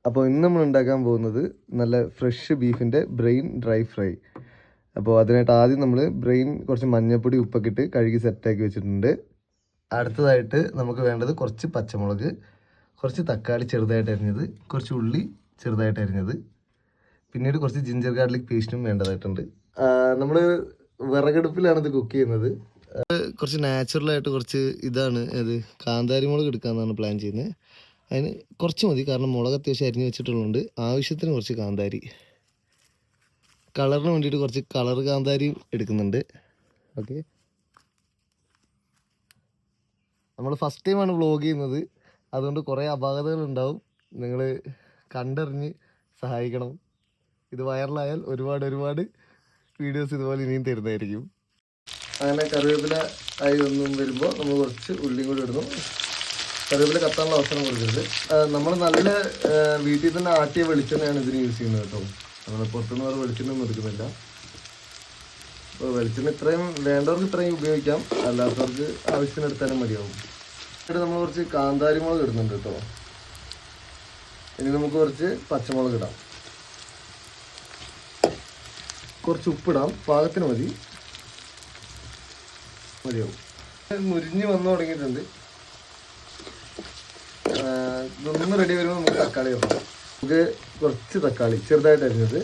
അപ്പോൾ ഇന്ന് നമ്മൾ ഉണ്ടാക്കാൻ പോകുന്നത് നല്ല ഫ്രഷ് ബീഫിൻ്റെ ബ്രെയിൻ ഡ്രൈ ഫ്രൈ. അപ്പോൾ അതിനായിട്ട് ആദ്യം നമ്മൾ ബ്രെയിൻ കുറച്ച് മഞ്ഞൾപ്പൊടി ഉപ്പൊക്കെ ഇട്ട് കഴുകി സെറ്റാക്കി വെച്ചിട്ടുണ്ട്. അടുത്തതായിട്ട് നമുക്ക് വേണ്ടത് കുറച്ച് പച്ചമുളക്, കുറച്ച് തക്കാളി ചെറുതായിട്ട് അരിഞ്ഞത്, കുറച്ച് ഉള്ളി ചെറുതായിട്ട് അരിഞ്ഞത്, പിന്നീട് കുറച്ച് ജിഞ്ചർ ഗാർലിക് പേസ്റ്റും വേണ്ടതായിട്ടുണ്ട്. നമ്മൾ വിറകടുപ്പിലാണ് ഇത് കുക്ക് ചെയ്യുന്നത്. കുറച്ച് നാച്ചുറലായിട്ട് കുറച്ച് ഇതാണ് അത് കാന്താരി മുളക് എടുക്കാമെന്നാണ് പ്ലാൻ ചെയ്യുന്നത്. അതിന് കുറച്ച് മതി, കാരണം മുളക് അത്യാവശ്യം അരിഞ്ഞ് വെച്ചിട്ടുള്ളതുകൊണ്ട് ആവശ്യത്തിന് കുറച്ച് കാന്താരി, കളറിന് വേണ്ടിയിട്ട് കുറച്ച് കളർ കാന്താരി എടുക്കുന്നുണ്ട്. ഓക്കെ, നമ്മൾ ഫസ്റ്റ് ടൈമാണ് വ്ളോഗ് ചെയ്യുന്നത്, അതുകൊണ്ട് കുറേ അപാകതകളുണ്ടാവും. നിങ്ങൾ കണ്ടറിഞ്ഞ് സഹായിക്കണം. ഇത് വൈറലായാൽ ഒരുപാട് വീഡിയോസ് ഇതുപോലെ ഇനിയും തരുന്നതായിരിക്കും. അങ്ങനെ കറിവേപ്പില ആയി ഒന്നും വരുമ്പോൾ നമ്മൾ കുറച്ച് ഉള്ളിയും കൂടി ഇടുന്നു. കറിവേപ്പില കത്താനുള്ള അവസരം കൊടുക്കരുത്. നമ്മൾ നല്ല വീട്ടിൽ തന്നെ ആട്ടിയ വെളിച്ചെണ്ണയാണ് ഇതിന് യൂസ് ചെയ്യുന്നത് കേട്ടോ. നമ്മൾ പുറത്തുനിന്ന് വേറെ വെളിച്ചെണ്ണ ഒന്നും എടുക്കുന്നില്ല. അപ്പോൾ വെളിച്ചെണ്ണ ഇത്രയും വേണ്ടവർക്ക് ഇത്രയും ഉപയോഗിക്കാം, അല്ലാത്തവർക്ക് ആവശ്യത്തിന് എടുത്താലും മതിയാവും. എന്നിട്ട് നമ്മൾ കുറച്ച് കാന്താരി മുളക് ഇടുന്നുണ്ട് കേട്ടോ. ഇനി നമുക്ക് കുറച്ച് പച്ചമുളക് ഇടാം, കുറച്ച് ഉപ്പിടാം, പാകത്തിന് മതിയാവും. മുരിഞ്ഞ് വന്നു തുടങ്ങിയിട്ടുണ്ട്. ഇതൊന്ന് റെഡി വരുമ്പോൾ നമുക്ക് തക്കാളി ഇടണം. നമുക്ക് കുറച്ച് തക്കാളി ചെറുതായിട്ട് അരിഞ്ഞത്.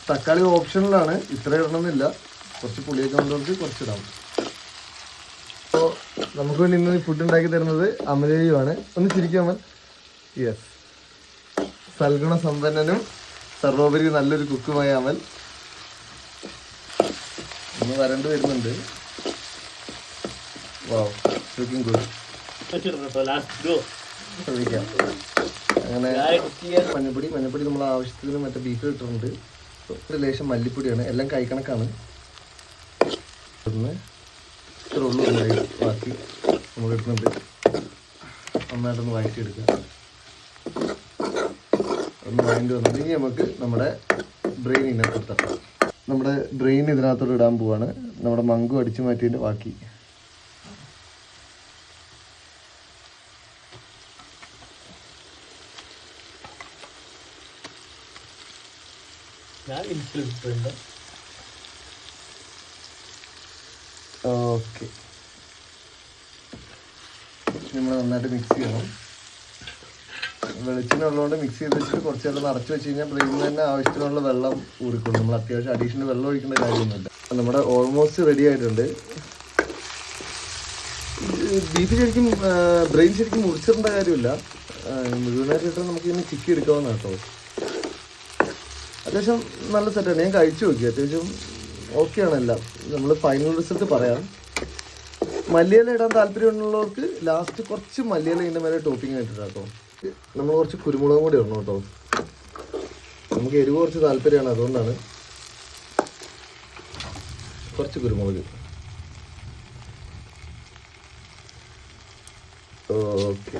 തക്കാളി ഓപ്ഷണലാണ്, ഇത്ര ഇടണമെന്നില്ല. കുറച്ച് പുളിയൊക്കെ കൊണ്ടുവന്നിട്ട് കുറച്ചിടാം. അപ്പോൾ നമുക്ക് വേണ്ടി ഇന്ന് ഫുഡ് ഉണ്ടാക്കി തരുന്നത് അമലേയുമാണ്. ഒന്ന് ചിരിക്കും അമൽ. യെസ്, സൽഗുണ സമ്പന്നനും സർവോപരി നല്ലൊരു കുക്കുമായ അമൽ ഒന്ന് വരണ്ട് വരുന്നുണ്ട്. വാവ്, ലുക്കിംഗ് ഗുഡ്. അങ്ങനെ മഞ്ഞപ്പൊടി നമ്മൾ ആവശ്യത്തിന് മറ്റേ ബീഫ് ഇട്ടിട്ടുണ്ട്. ലേശം മല്ലിപ്പൊടിയാണ്, എല്ലാം കൈക്കണക്കാണ്. ഇത്ര ഉള്ളു ബാക്കി നമ്മൾ ഇടുന്നുണ്ട്. നന്നായിട്ടൊന്ന് വഴറ്റിയെടുക്കുക. ഒന്ന് വഴണ്ടി വന്നിട്ട് ഇനി നമുക്ക് നമ്മുടെ ബ്രെയിൻ ഇതിനകത്തോട്ട് തട്ടാം. നമ്മുടെ ബ്രെയിൻ ഇതിനകത്തോട്ട് ഇടാൻ പോവാണ്. നമ്മുടെ മങ്കു അടിച്ചു മാറ്റിയതിൻ്റെ ബാക്കി. ഓക്കെ, നമ്മൾ നന്നായിട്ട് മിക്സ് ചെയ്യണം. വെളിച്ചെണ്ണ ഉള്ളതുകൊണ്ട് മിക്സ് ചെയ്ത് വെച്ചിട്ട് കുറച്ച് നേരം അടച്ചു വെച്ച് കഴിഞ്ഞാൽ ബ്രെയിനിൽ തന്നെ ആവശ്യത്തിനുള്ള വെള്ളം ഊറിക്കൊള്ളും. നമ്മൾ അത്യാവശ്യം അഡീഷണൽ വെള്ളം ഒഴിക്കേണ്ട കാര്യമൊന്നുമില്ല. നമ്മുടെ ഓൾമോസ്റ്റ് റെഡി ആയിട്ടുണ്ട്. ബീഫ് ശരിക്കും ബ്രെയിൻ ശരിക്കും മുറിച്ചിടേണ്ട കാര്യമില്ല, മുഴുവനായിട്ട് ഇട്ടാൽ നമുക്ക് ഇനി ചിക്കി എടുക്കാവുന്നതാണ് കേട്ടോ. അത്യാവശ്യം നല്ല സെറ്റാണ്, ഞാൻ കഴിച്ചു നോക്കി, അത്യാവശ്യം ഓക്കെയാണ് എല്ലാം. നമ്മൾ ഫൈനൽ റിസൾട്ട് പറയാം. മല്ലിയില ഇടാൻ താല്പര്യമുള്ളവർക്ക് ലാസ്റ്റ് കുറച്ച് മല്ലിയില ഇതിൻ്റെ മേലെ ടോപ്പിംഗ് ആയിട്ടിടാം കേട്ടോ. നമ്മൾ കുറച്ച് കുരുമുളകും കൂടി ഇടണം കേട്ടോ. നമുക്ക് എരിവ് കുറച്ച് താല്പര്യമാണ്, അതുകൊണ്ടാണ് കുറച്ച് കുരുമുളക്. ഓക്കെ,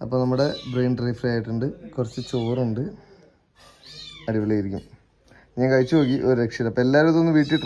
അപ്പോൾ നമ്മുടെ ബ്രെയിൻ ഡ്രൈ ഫ്രൈ ആയിട്ടുണ്ട്. കുറച്ച് ചോറുണ്ട്, അടിപൊളിയായിരിക്കും. ഞാൻ കഴിച്ചു നോക്കി, ഒരു രക്ഷയില്ല. അപ്പോൾ എല്ലാവരും ഇതൊന്ന് വീട്ടിൽ